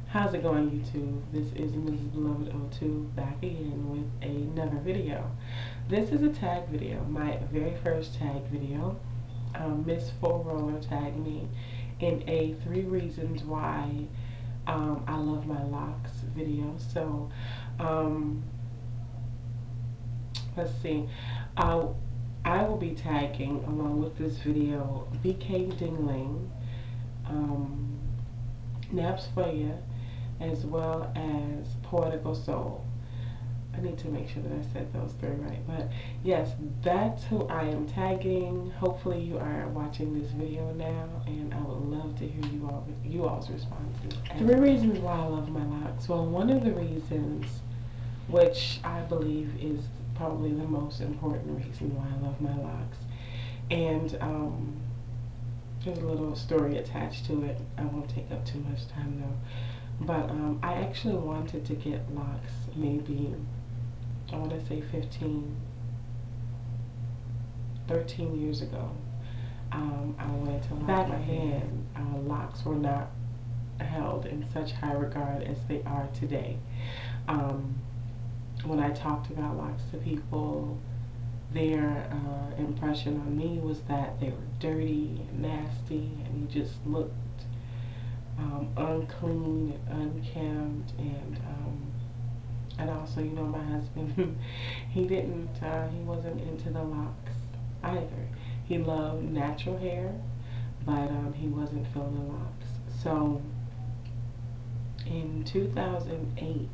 How's it going, YouTube? This is Mrs. Beloved 02 back again with another video. This is a tag video, my very first tag video. Miss Full Roller tagged me in a 3 reasons why I love my locks video. So let's see. I will be tagging along with this video bkdingaling, napzfaya, as well as poeticoldsoul. I need to make sure that I said those 3 right. But yes, that's who I am tagging. Hopefully you are watching this video now, and I would love to hear you all's responses. 3 reasons why I love my locks. Well, one of the reasons, which I believe is probably the most important reason why I love my locks, and there's a little story attached to it. I won't take up too much time though. But I actually wanted to get locks maybe, I want to say 13 years ago. I wanted to lock back my hand. Locks were not held in such high regard as they are today. When I talked about locks to people, their impression on me was that they were dirty and nasty, and you just looked unclean and unkempt, and also, you know, my husband, he wasn't into the locks either. He loved natural hair, but he wasn't feeling the locks. So in 2008,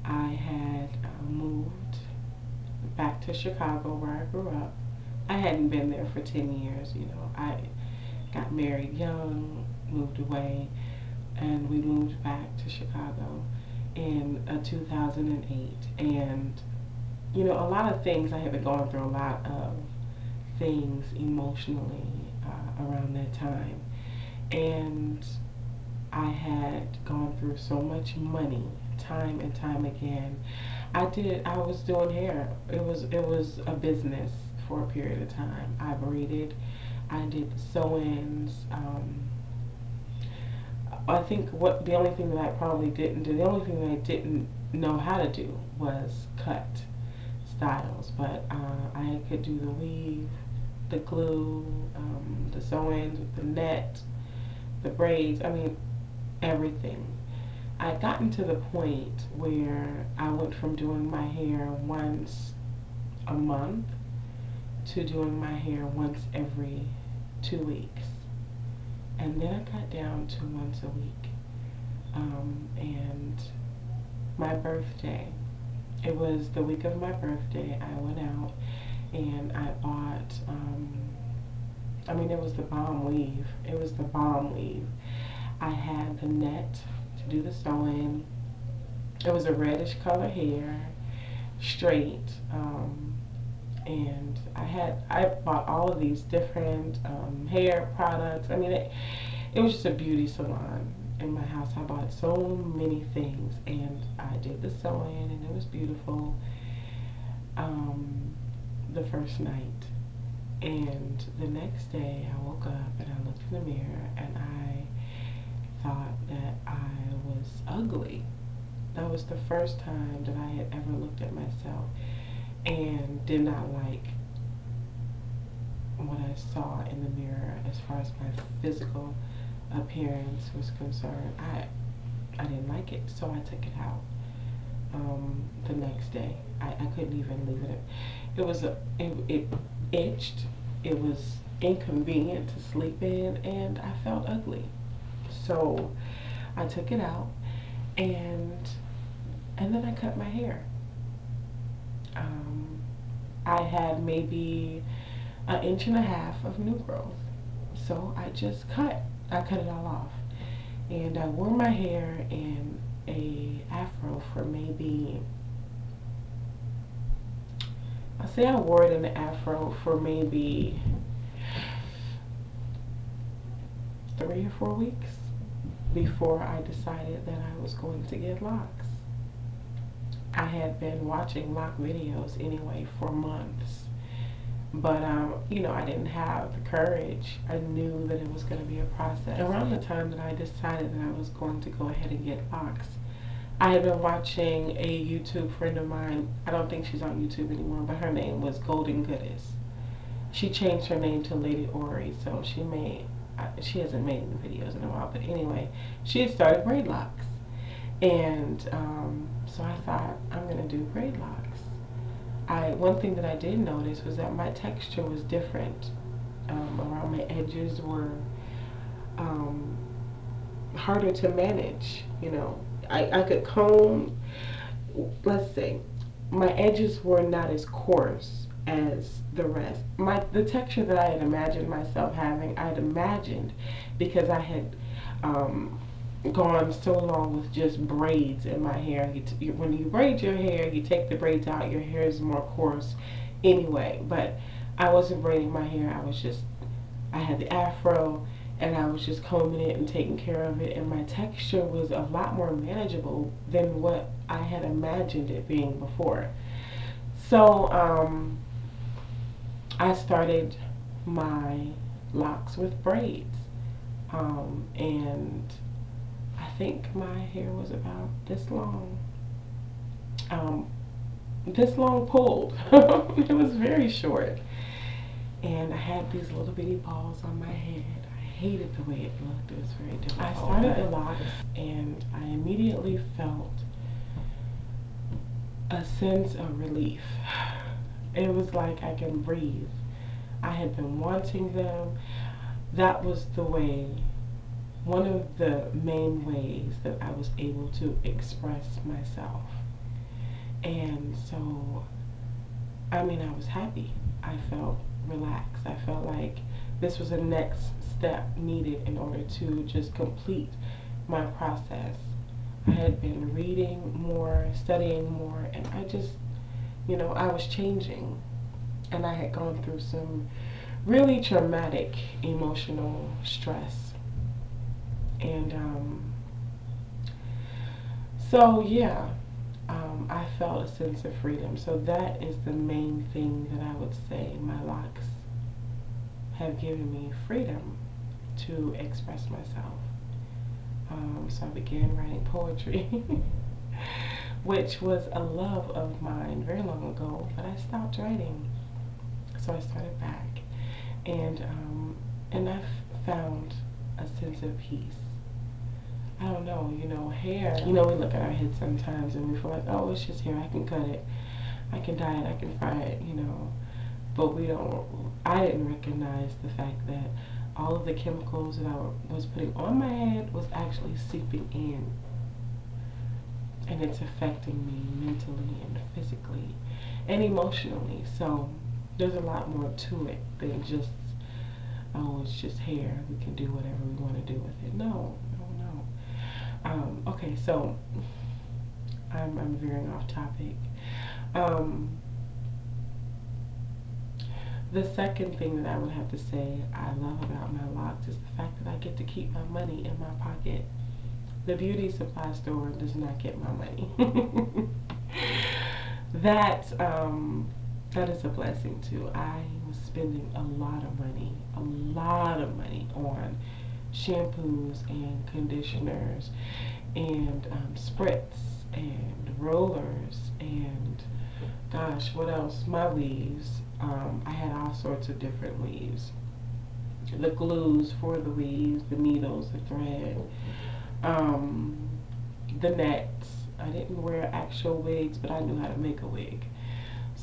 I had moved back to Chicago, where I grew up. I hadn't been there for 10 years, you know. I got married young, moved away, and we moved back to Chicago in 2008. And you know, a lot of things, I had been going through a lot of things emotionally around that time, and I had gone through so much money time and time again. I was doing hair. It was a business for a period of time. I braided, I did sew-ins. I think the only thing that I probably didn't do, the only thing that I didn't know how to do was cut styles. But I could do the weave, the glue, the sew-ins with the net, the braids, I mean, everything. I'd gotten to the point where I went from doing my hair once a month to doing my hair once every 2 weeks. And then I got down to once a week. And my birthday, it was the week of my birthday, I went out and I bought, I mean, it was the bomb weave. It was the bomb weave. I had the net to do the sewing. It was a reddish color hair, straight, and I bought all of these different hair products. I mean, it was just a beauty salon in my house. I bought so many things, and I did the sewing, and it was beautiful the first night. And the next day I woke up and I looked in the mirror and I thought that I was ugly. That was the first time that I had ever looked at myself and did not like what I saw in the mirror as far as my physical appearance was concerned. I didn't like it, so I took it out the next day. I couldn't even leave it. It itched. It was inconvenient to sleep in, and I felt ugly. So I took it out, and then I cut my hair. I had maybe 1.5 inches of new growth, so I cut it all off, and I wore my hair in a afro for maybe, I wore it in the afro for maybe 3 or 4 weeks before I decided that I was going to get locks. I had been watching lock videos anyway for months. But, you know, I didn't have the courage. I knew that it was going to be a process. Around the time that I decided that I was going to go ahead and get locks, I had been watching a YouTube friend of mine. I don't think she's on YouTube anymore, but her name was Golden Goddess. She changed her name to Lady Ori, so she hasn't made any videos in a while. But anyway, she had started braid locks. And so I thought, I'm going to do braid locks. One thing that I did notice was that my texture was different. Around my edges were harder to manage. You know, I could comb, let's say, my edges were not as coarse as the rest. The texture that I had imagined myself having, I had imagined because I had gone so long with just braids in my hair. When you braid your hair, you take the braids out, your hair is more coarse anyway. But I wasn't braiding my hair. I had the afro, and I was just combing it and taking care of it, and my texture was a lot more manageable than what I had imagined it being before. So I started my locks with braids, and I think my hair was about this long. This long pulled. It was very short. And I had these little bitty balls on my head. I hated the way it looked. It was very difficult. I started the locks and I immediately felt a sense of relief. It was like I can breathe. I had been wanting them. That was the way, one of the main ways that I was able to express myself. And so, I mean, I was happy. I felt relaxed. I felt like this was a next step needed in order to just complete my process. I had been reading more, studying more, and I just, you know, I was changing. And I had gone through some really traumatic emotional stress. And so yeah, I felt a sense of freedom. So that is the main thing that I would say. My locks have given me freedom to express myself. So I began writing poetry, which was a love of mine very long ago, but I stopped writing. So I started back, and I've found a sense of peace. I don't know, you know, hair, you know, we look at our head sometimes and we feel like, oh, it's just hair, I can cut it, I can dye it, I can fry it, you know, but I didn't recognize the fact that all of the chemicals that I was putting on my head was actually seeping in, and it's affecting me mentally and physically and emotionally. So there's a lot more to it than just, oh, it's just hair, we can do whatever we want to do with it. No. Okay, so I'm veering off topic. The second thing that I would have to say I love about my locks is the fact that I get to keep my money in my pocket. The beauty supply store does not get my money. That is a blessing too. I was spending a lot of money on shampoos and conditioners and spritz and rollers and gosh, what else? My weaves. I had all sorts of different weaves. The glues for the weaves, the needles, the thread, the nets. I didn't wear actual wigs, but I knew how to make a wig.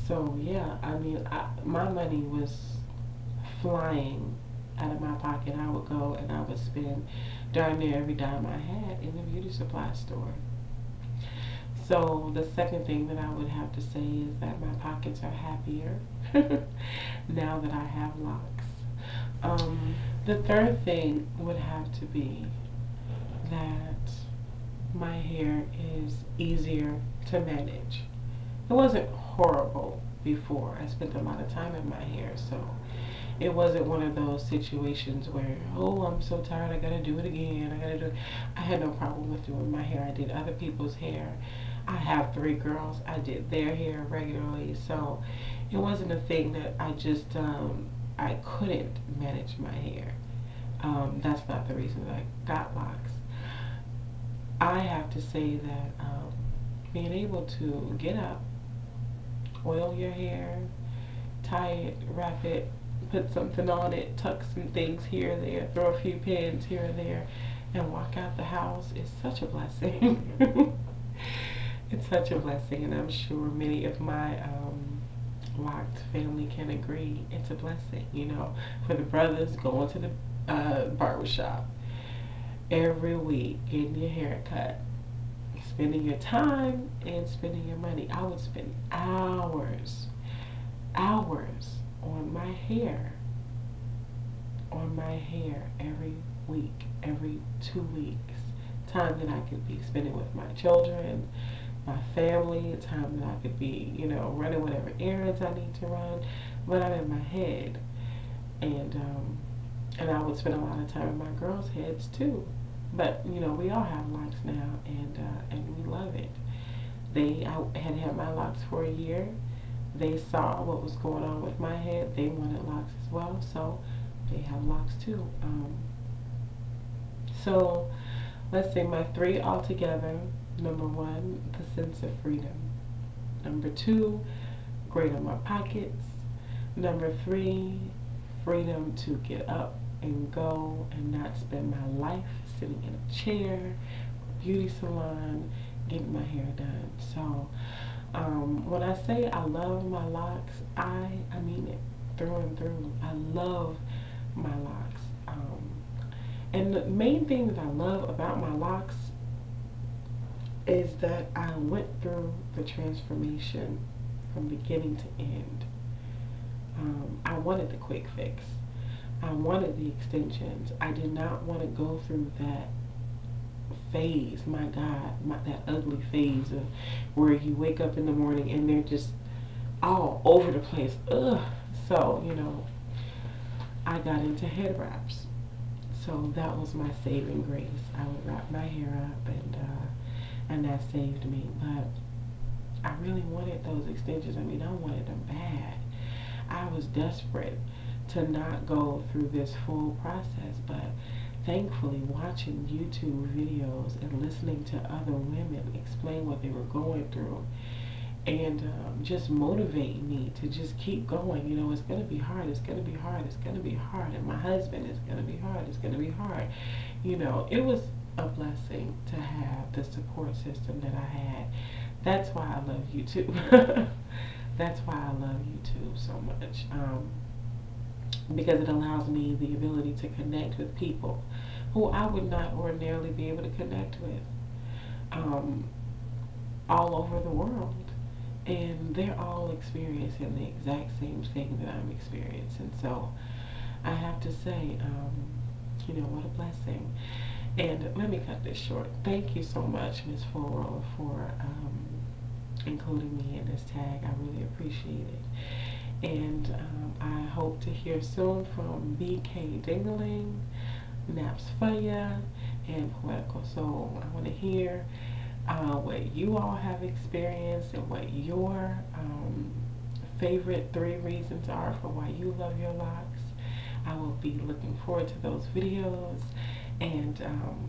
So yeah, I mean, my money was flying out of my pocket. I would go and I would spend darn near every dime I had in the beauty supply store. So the second thing that I would have to say is that my pockets are happier now that I have locks. The third thing would have to be that my hair is easier to manage. It wasn't horrible before. I spent a lot of time in my hair, so it wasn't one of those situations where, oh, I'm so tired, I gotta do it again, I had no problem with doing my hair. I did other people's hair. I have 3 girls. I did their hair regularly, so It wasn't a thing that I just I couldn't manage my hair. That's not the reason that I got locks. I have to say that being able to get up, oil your hair, tie it, wrap it, put something on it, tuck some things here or there, throw a few pins here or there, and walk out the house is such a blessing. It's such a blessing, and I'm sure many of my Locked family can agree. It's a blessing, you know, for the brothers going to the barbershop every week, getting your hair cut, spending your time and spending your money. I would spend hours on my hair every week, every 2 weeks. Time that I could be spending with my children, my family, time that I could be, you know, running whatever errands I need to run, but I'm in my head. And I would spend a lot of time in my girls' heads too. But you know, we all have locks now, and we love it. I had my locks for a year. They saw what was going on with my head. They wanted locks as well, so they have locks too. So let's say my 3 altogether. Number 1, the sense of freedom. Number 2, great on my pockets. Number 3, freedom to get up and go and not spend my life sitting in a chair, beauty salon, getting my hair done. So when I say I love my locks, I mean it through and through. I love my locks. And the main thing that I love about my locks is that I went through the transformation from beginning to end. I wanted the quick fix. I wanted the extensions. I did not want to go through that phase, my God, that ugly phase of where you wake up in the morning and they're just all over the place. Ugh. So, you know, I got into head wraps. So that was my saving grace. I would wrap my hair up, and that saved me. But I really wanted those extensions. I mean, I wanted them bad. I was desperate to not go through this full process, but thankfully watching YouTube videos and listening to other women explain what they were going through, and just motivate me to just keep going. You know, it's going to be hard, it's going to be hard, it's going to be hard, and my husband, it's going to be hard, it's going to be hard. You know, it was a blessing to have the support system that I had. That's why I love YouTube. That's why I love YouTube so much, because it allows me the ability to connect with people who I would not ordinarily be able to connect with, all over the world. And they're all experiencing the exact same thing that I'm experiencing. So I have to say, you know, what a blessing. And let me cut this short. Thank you so much, Ms. Fullroller, for including me in this tag. I really appreciate it. And I hope to hear soon from bkdingaling, napzfaya, and poeticoldsoul. I want to hear what you all have experienced and what your favorite 3 reasons are for why you love your locks. I will be looking forward to those videos. And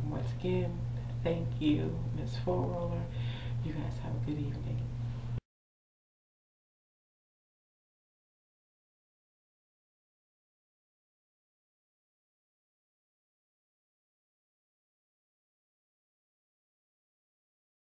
once again, thank you, Ms. Fullroller. You guys have a good evening.